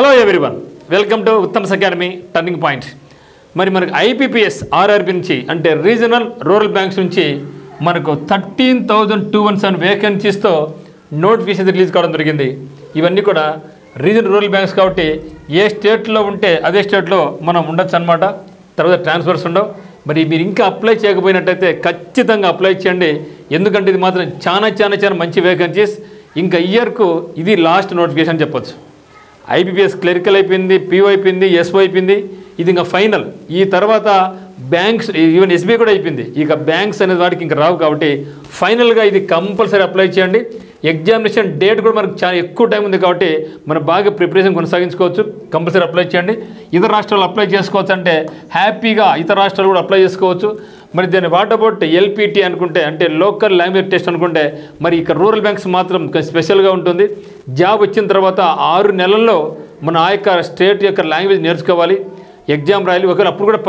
Hello everyone, welcome to Uttam's academy turning point. మరి మనకు IPPS RRB నుంచి అంటే రీజనల్ రూరల్ బ్యాంక్స్ నుంచి మనకు 13,217 వేకెన్సీస్తో నోటిఫికేషన్ రిలీజ్ కావడం జరిగింది. ఇవన్నీ కూడా రీజనల్ రూరల్ బ్యాంక్స్ కాబట్టి ఏ స్టేట్లో ఉంటే అదే స్టేట్లో మనం ఉండొచ్చు అనమాట. తర్వాత ట్రాన్స్ఫర్స్ ఉండవు. మరి మీరు ఇంకా అప్లై చేయకపోయినట్టయితే ఖచ్చితంగా అప్లై చేయండి. ఎందుకంటే ఇది మాత్రం చాలా మంచి వేకెన్సీస్. ఇంకా ఇయర్కు ఇది లాస్ట్ నోటిఫికేషన్ చెప్పొచ్చు. ఐపీపీఎస్ క్లరికల్ అయిపోయింది, పీఓ అయిపోయింది, ఎస్ఓ అయిపోయింది. ఇది ఇంకా ఫైనల్. ఈ తర్వాత బ్యాంక్స్, ఈవెన్ ఎస్బీఐ కూడా అయిపోయింది. ఇక బ్యాంక్స్ అనేది వాటికి ఇంకా రావు కాబట్టి ఫైనల్గా ఇది కంపల్సరీ అప్లై చేయండి. ఎగ్జామినేషన్ డేట్ కూడా మనకు చాలా ఎక్కువ టైం ఉంది కాబట్టి మనం బాగా ప్రిపరేషన్ కొనసాగించుకోవచ్చు. కంపల్సరీ అప్లై చేయండి. ఇతర రాష్ట్రాలు అప్లై చేసుకోవచ్చు అంటే హ్యాపీగా ఇతర రాష్ట్రాలు కూడా అప్లై చేసుకోవచ్చు. మరి దాన్ని వాట్ అబౌట్ ఎల్పిటి అనుకుంటే అంటే లోకల్ లాంగ్వేజ్ టెస్ట్ అనుకుంటే మరి ఇక్కడ రూరల్ బ్యాంక్స్ మాత్రం స్పెషల్గా ఉంటుంది. జాబ్ వచ్చిన తర్వాత 6 నెలల్లో మన ఆ యొక్క స్టేట్ యొక్క లాంగ్వేజ్ నేర్చుకోవాలి, ఎగ్జామ్ రాయాలి. ఒకవేళ అప్పుడు కూడా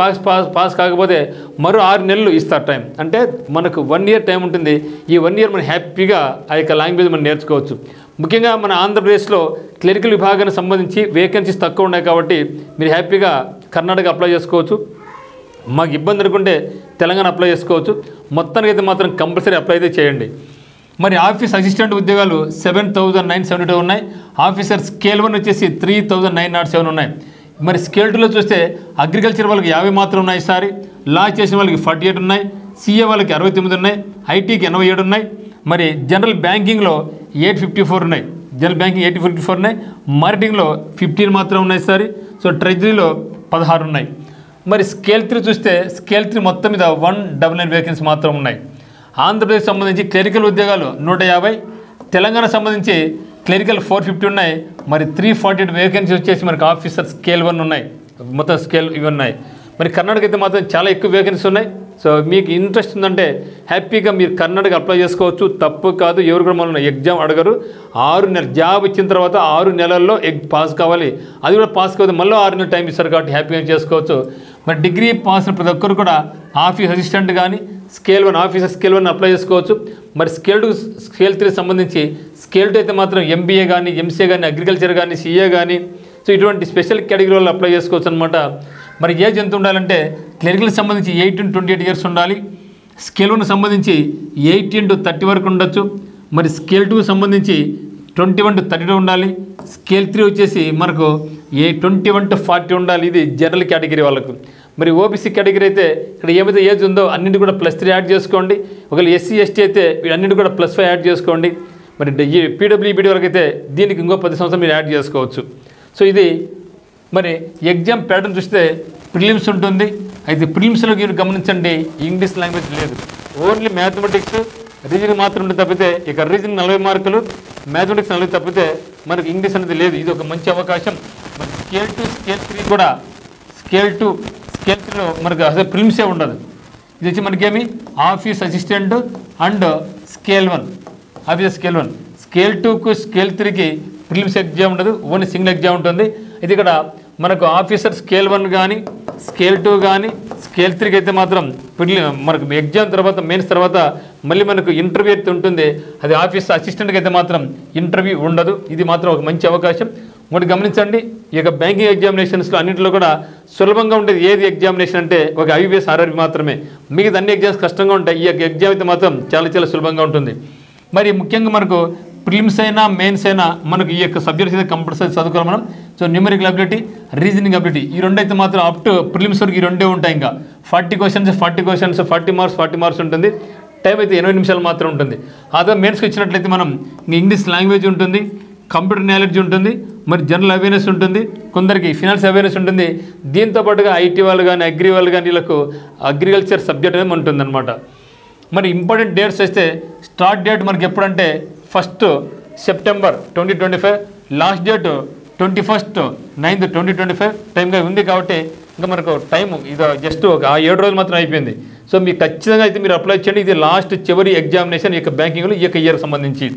పాస్ కాకపోతే మరో 6 నెలలు ఇస్తారు టైం. అంటే మనకు 1 ఇయర్ టైం ఉంటుంది. ఈ 1 ఇయర్ మనం హ్యాపీగా ఆ యొక్క లాంగ్వేజ్ మనం నేర్చుకోవచ్చు. ముఖ్యంగా మన ఆంధ్రప్రదేశ్లో క్లరికల్ విభాగానికి సంబంధించి వేకెన్సీస్ తక్కువ ఉన్నాయి కాబట్టి మీరు హ్యాపీగా కర్ణాటక అప్లై చేసుకోవచ్చు. మాకు ఇబ్బంది అనుకుంటే తెలంగాణ అప్లై చేసుకోవచ్చు. మొత్తానికి అయితే మాత్రం కంపల్సరీ అప్లై అయితే చేయండి. మరి ఆఫీస్ అసిస్టెంట్ ఉద్యోగాలు 7,972 ఉన్నాయి. ఆఫీసర్ స్కేల్ 1 వచ్చేసి 3,907 ఉన్నాయి. మరి స్కేల్ 2లో చూస్తే అగ్రికల్చర్ వాళ్ళకి 50 మాత్రం ఉన్నాయి. ఈసారి లా చేసిన వాళ్ళకి 48 ఉన్నాయి. సిఏ వాళ్ళకి 69 ఉన్నాయి. ఐటీకి 87 ఉన్నాయి. మరి జనరల్ బ్యాంకింగ్లో 854 ఉన్నాయి. జనరల్ బ్యాంకింగ్ 854 ఉన్నాయి. మార్కెటింగ్లో 15 మాత్రం ఉన్నాయి ఈసారి. సో ట్రెజరీలో 16 ఉన్నాయి. మరి స్కేల్ 3 చూస్తే స్కేల్ 3 మొత్తం మీద 199 వేకెన్సీ మాత్రం ఉన్నాయి. ఆంధ్రప్రదేశ్ సంబంధించి క్లరికల్ ఉద్యోగాలు 150, తెలంగాణ సంబంధించి క్లరికల్ 450 ఉన్నాయి. మరి 348 వేకెన్సీ వచ్చేసి మనకు ఆఫీసర్ స్కేల్ 1 ఉన్నాయి. మొత్తం స్కేల్ ఇవి ఉన్నాయి. మరి కర్ణాటక అయితే మాత్రం చాలా ఎక్కువ వేకెన్సీ ఉన్నాయి. సో మీకు ఇంట్రెస్ట్ ఉందంటే హ్యాపీగా మీరు కర్ణాటక అప్లై చేసుకోవచ్చు. తప్పు కాదు. ఎవరు కూడా మనం ఎగ్జామ్ అడగరు. 6 నెలలు జాబ్ ఇచ్చిన తర్వాత 6 నెలల్లో పాస్ కావాలి. అది కూడా పాస్ కావాలి, మళ్ళీ 6 నెలలు టైం ఇస్తారు కాబట్టి హ్యాపీగా చేసుకోవచ్చు. మరి డిగ్రీ పాస్ ప్రతి ఒక్కరు కూడా ఆఫీస్ అసిస్టెంట్ కానీ స్కేల్ 1 ఆఫీసర్ స్కేల్ 1 అప్లై చేసుకోవచ్చు. మరి స్కేల్ 2 స్కేల్ 3 సంబంధించి స్కేల్ 2 అయితే మాత్రం ఎంబీఏ కానీ ఎంసీఏ కానీ అగ్రికల్చర్ కానీ సిఏ కానీ సో ఇటువంటి స్పెషల్ కేటగిరీ వాళ్ళు అప్లై చేసుకోవచ్చు అనమాట. మరి ఏజ్ ఎంత ఉండాలంటే క్లరికల్కి సంబంధించి 18 to 28 ఇయర్స్ ఉండాలి. స్కేల్ 1 సంబంధించి 18 to 30 వరకు ఉండొచ్చు. మరి స్కేల్ 2 సంబంధించి 21 to 32 ఉండాలి. స్కేల్ 3 వచ్చేసి మనకు 21 to 40 ఉండాలి. ఇది జనరల్ కేటగిరీ వాళ్ళకు. మరి ఓబీసీ కేటగిరీ అయితే ఇక్కడ ఏమైతే ఏజ్ ఉందో అన్నింటి కూడా +3 యాడ్ చేసుకోండి. ఒకవేళ ఎస్సీ ఎస్టీ అయితే వీటన్నింటి కూడా +5 యాడ్ చేసుకోండి. మరి పీడబ్ల్యూబీడీ వరకు అయితే దీనికి ఇంకో 10 సంవత్సరాలు మీరు యాడ్ చేసుకోవచ్చు. సో ఇది మరి ఎగ్జామ్ ప్యాటర్న్ చూస్తే ప్రిలిమ్స్ ఉంటుంది. అయితే ప్రిలిమ్స్లో మీరు గమనించండి, ఇంగ్లీష్ లాంగ్వేజ్ లేదు. ఓన్లీ మ్యాథమెటిక్స్ రీజనింగ్ మాత్రం ఉంటుంది తప్పితే ఇక రీజనింగ్ 40 మార్కులు, మ్యాథమెటిక్స్ 40 తప్పితే మనకు ఇంగ్లీష్ అనేది లేదు. ఇది ఒక మంచి అవకాశం. మరి స్కేల్ 2 స్కేల్ 3 కూడా స్కేల్ 2 స్కేల్ 3లో మనకు అసలు ప్రిలిమ్సే ఉండదు. ఇది వచ్చి మనకేమి office assistant and scale 1 office scale 1. Scale 2కు స్కేల్ 3కి ప్రిలిమ్స్ ఎగ్జామ్ ఉండదు, ఓన్లీ సింగిల్ ఎగ్జామ్ ఉంటుంది. ఇది ఇక్కడ మనకు ఆఫీసర్ స్కేల్ 1 కానీ స్కేల్ 2 కానీ స్కేల్ 3కి అయితే మాత్రం మనకు ఎగ్జామ్ తర్వాత మెయిన్స్ తర్వాత మళ్ళీ మనకు ఇంటర్వ్యూ అయితే ఉంటుంది. అది ఆఫీస్ అసిస్టెంట్కి అయితే మాత్రం ఇంటర్వ్యూ ఉండదు. ఇది మాత్రం ఒక మంచి అవకాశం. ఒకటి గమనించండి, ఈ యొక్క బ్యాంకింగ్ ఎగ్జామినేషన్స్లో అన్నింటిలో కూడా సులభంగా ఉండేది ఏది ఎగ్జామినేషన్ అంటే ఒక ఐబీఎస్ ఆర్ఆర్బీ మాత్రమే. మిగతా అన్ని ఎగ్జామ్స్ కష్టంగా ఉంటాయి. ఈ యొక్క ఎగ్జామ్ అయితే మాత్రం చాలా సులభంగా ఉంటుంది. మరి ముఖ్యంగా మనకు ప్రిలిమ్స్ అయినా మెయిన్స్ అయినా మనకు ఈ యొక్క సబ్జెక్ట్స్ అయితే కంపల్సరీ చదువుకోవాలి మనం. So numerical ability, reasoning ability ఈ రెండు అయితే మాత్రం అప్ టు ప్రిలిమ్స్ వరకు ఈ రెండే ఉంటాయి. ఇంకా 40 క్వశ్చన్స్ 40 మార్క్స్ ఉంటుంది. టైం అయితే 80 నిమిషాలు మాత్రం ఉంటుంది. అదే మెయిన్స్కి వచ్చినట్లయితే మనం ఇంగ్లీష్ లాంగ్వేజ్ ఉంటుంది, కంప్యూటర్ నాలెడ్జ్ ఉంటుంది, మరి జనరల్ అవేర్నెస్ ఉంటుంది, కొందరికి ఫినాన్స్ అవేర్నెస్ ఉంటుంది. దీంతో పాటుగా ఐటీ వాళ్ళు కానీ అగ్రి వాళ్ళు కానీ వీళ్ళకు అగ్రికల్చర్ సబ్జెక్ట్ అనేది ఉంటుంది అనమాట. మరి ఇంపార్టెంట్ డేట్స్ వస్తే స్టార్ట్ డేట్ మనకి ఎప్పుడంటే 1st September 2025, last date 21st 9th 2025 టైంగా ఉంది. కాబట్టి ఇంకా మనకు టైం ఇది జస్ట్ ఒక 7 రోజులు మాత్రం అయిపోయింది. సో మీకు ఖచ్చితంగా అయితే మీరు అప్లై చేయండి. ఇది లాస్ట్ చివరి ఎగ్జామినేషన్ ఈ యొక్క బ్యాంకింగ్లో ఈ యొక్క ఇయర్ సంబంధించి.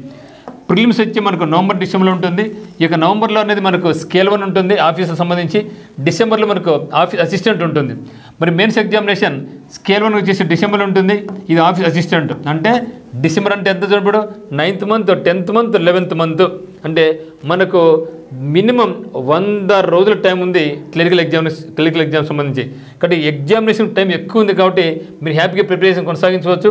ప్రిలిమ్స్ వచ్చి మనకు నవంబర్ డిసెంబర్లో ఉంటుంది. ఈ యొక్క నవంబర్లో అనేది మనకు స్కేల్ 1 ఉంటుంది ఆఫీస్కి సంబంధించి. డిసెంబర్లో మనకు ఆఫీస్ అసిస్టెంట్ ఉంటుంది. మరి మెయిన్స్ ఎగ్జామినేషన్ స్కేల్ 1 వచ్చేసి డిసెంబర్లో ఉంటుంది. ఇది ఆఫీస్ అసిస్టెంట్ అంటే డిసెంబర్ అంటే ఎంత చూడబడు 9th month 10th month 11th month అంటే మనకు మినిమం 100 రోజుల టైం ఉంది క్లరికల్ ఎగ్జామ్ సంబంధించి. కాబట్టి ఎగ్జామినేషన్ టైం ఎక్కువ ఉంది కాబట్టి మీరు హ్యాపీగా ప్రిపరేషన్ కొనసాగించవచ్చు.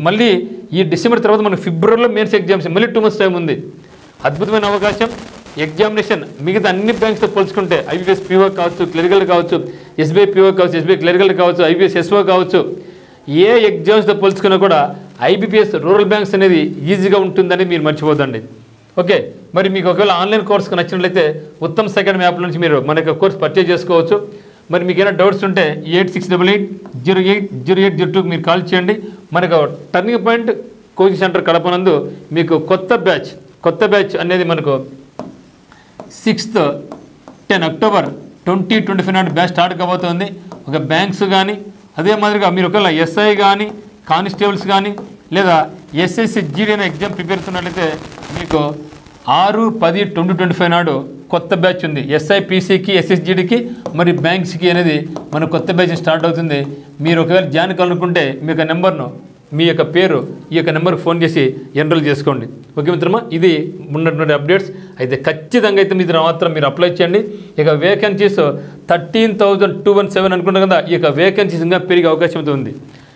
మళ్ళీ ఈ డిసెంబర్ తర్వాత మనకు ఫిబ్రవరిలో మెయిన్స్ ఎగ్జామ్స్ మళ్ళీ 2 months టైం ఉంది. అద్భుతమైన అవకాశం. ఎగ్జామినేషన్ మిగతా అన్ని బ్యాంక్స్తో పోల్చుకుంటే ఐబీపీఎస్ పీఓ కావచ్చు, క్లరికల్ కావచ్చు, ఎస్బీఐ పీఓ కావచ్చు, ఎస్బీఐ క్లరికల్ కావచ్చు, ఐబీపీఎస్ ఎస్ఓ కావచ్చు, ఏ ఎగ్జామ్స్తో పోల్చుకున్నా కూడా ఐబీపీఎస్ రూరల్ బ్యాంక్స్ అనేది ఈజీగా ఉంటుందని మీరు మర్చిపోదండి. ఓకే, మరి మీకు ఒకవేళ ఆన్లైన్ కోర్సుకు నచ్చినట్లయితే ఉత్తమ్ సెకండ్ యాప్ నుంచి మీరు మన యొక్క కోర్స్ పర్చేజ్ చేసుకోవచ్చు. మరి మీకు ఏమైనా డౌట్స్ ఉంటే 8688080802 మీరు కాల్ చేయండి. మనకు turning point coaching centre Kadapa నందు మీకు కొత్త బ్యాచ్ అనేది మనకు 6th 10 October 2025 నాడు బ్యాచ్ స్టార్ట్ కాబోతుంది. ఒక బ్యాంక్స్ కానీ అదే మాదిరిగా మీరు ఒకవేళ ఎస్ఐ కానీ కానిస్టేబుల్స్ కానీ లేదా ఎస్ఎస్సి జీడీ అనే ఎగ్జామ్ ప్రిపేర్ అవుతున్నట్లయితే మీకు 6/10/2025 నాడు కొత్త బ్యాచ్ ఉంది. ఎస్ఐ పీసీకి, ఎస్ఎస్జీడీకి మరి బ్యాంక్స్కి అనేది మన కొత్త బ్యాచ్ స్టార్ట్ అవుతుంది. మీరు ఒకవేళ జాయిన్ కావాలనుకుంటే మీ యొక్క నెంబర్ను, మీ యొక్క పేరు ఈ యొక్క నెంబర్కి ఫోన్ చేసి ఎన్రోల్ చేసుకోండి. ఓకే మిత్రమా, ఇది ఉన్నటువంటి అప్డేట్స్. అయితే ఖచ్చితంగా అయితే మీరు మాత్రం మీరు అప్లై చేయండి. ఇక వేకెన్సీస్ 13,217 అనుకుంటాం కదా, ఈ యొక్క వేకెన్సీస్ ఇంకా పెరిగే అవకాశం అయితే ఉంది.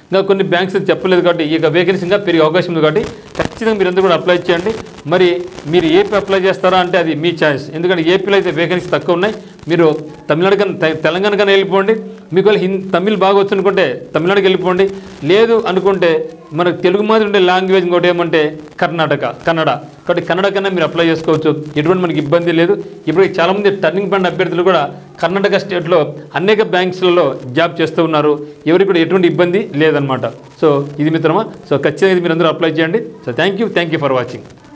ఇంకా కొన్ని బ్యాంక్స్ చెప్పలేదు కాబట్టి ఈ యొక్క వేకెన్సీ ఇంకా పెరిగే అవకాశం ఉంది. కాబట్టి ఖచ్చితంగా మీరు అందరూ కూడా అప్లై చేయండి. మరి మీరు ఏపీ అప్లై చేస్తారా అంటే అది మీ ఛాయిస్. ఎందుకంటే ఏపీలో అయితే వేకెన్సీ తక్కువ ఉన్నాయి. మీరు తమిళనాడు కన్నా తెలంగాణ కన్నా వెళ్ళిపోండి. మీకు తమిళ్ బాగా వచ్చు అనుకుంటే తమిళనాడుకి వెళ్ళిపోండి. లేదు అనుకుంటే మనకు తెలుగు మాదిరి ఉండే లాంగ్వేజ్ ఇంకోటి ఏమంటే కన్నడ. కాబట్టి కన్నడ కన్నా మీరు అప్లై చేసుకోవచ్చు. ఎటువంటి మనకి ఇబ్బంది లేదు. ఇప్పుడు చాలామంది టర్నింగ్ పాయింట్ అభ్యర్థులు కూడా కర్ణాటక స్టేట్లో అనేక బ్యాంక్స్లలో జాబ్ చేస్తూ ఉన్నారు. ఎవరికి కూడా ఎటువంటి ఇబ్బంది లేదనమాట. సో ఇది మిత్రమా, సో ఖచ్చితంగా మీరు అందరూ అప్లై చేయండి. So thank you for watching.